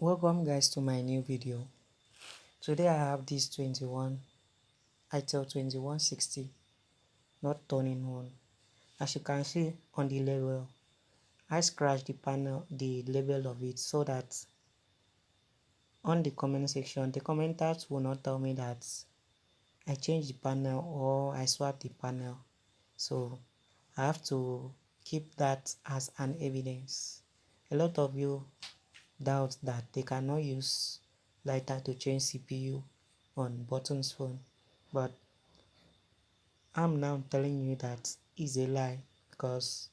Welcome guys to my new video. Today I have this itel 2160 not turning on. As you can see on the label, I scratched the label of it so that on the comment section the commenters will not tell me that I changed the panel or I swapped the panel. So I have to keep that as an evidence. A lot of you doubt that they cannot use lighter to change CPU on Button's phone, but I'm now telling you that is a lie because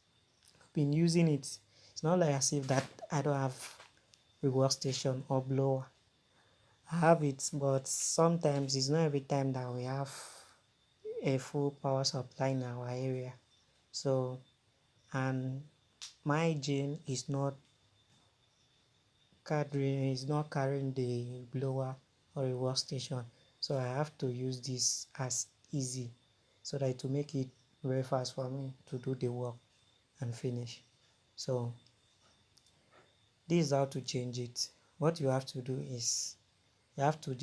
I've been using it. It's not like as if that I don't have a workstation or blower. I have it, but sometimes it's not every time that we have a full power supply in our area. So, and my gene is not carrying the blower or a workstation, so I have to use this as easy so that to make it very fast for me to do the work and finish. So this is how to change it. What you have to do is you have to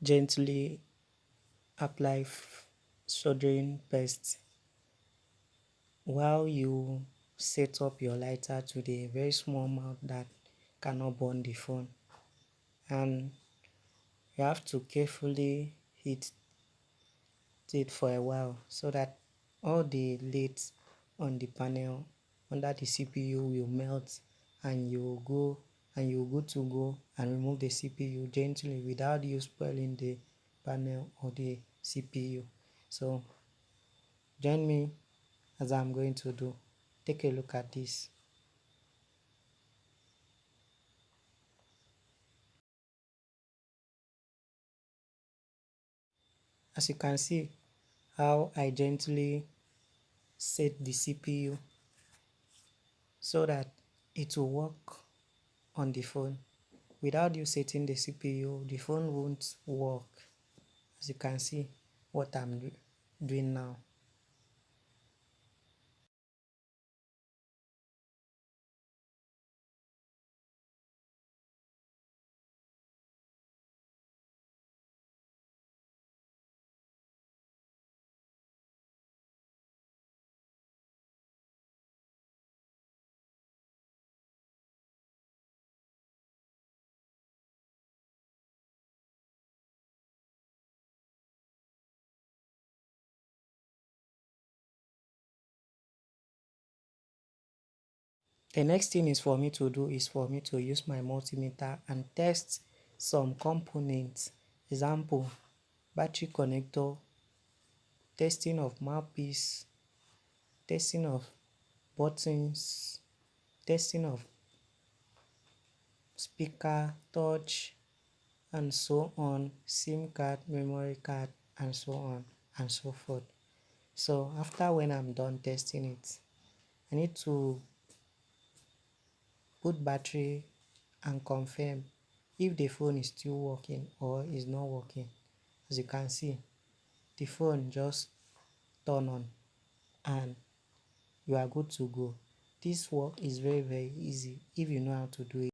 gently apply soldering paste while you set up your lighter to the very small amount that cannot burn the phone, and you have to carefully heat it for a while so that all the lids on the panel under the CPU will melt, and you good to go and remove the CPU gently without you spoiling the panel or the CPU. So join me as I'm going to do. Take a look at this. As you can see how I gently set the CPU so that it will work on the phone. Without you setting the CPU, the phone won't work. As you can see what I'm doing now. The next thing is for me to do is for me to use my multimeter and test some components. Example, battery connector, testing of mouthpiece, testing of buttons, testing of speaker, touch, and so on, SIM card, memory card, and so on and so forth. So after when I'm done testing it, I need to put battery and confirm if the phone is still working or is not working. As you can see, the phone just turn on and you are good to go. This work is very easy if you know how to do it.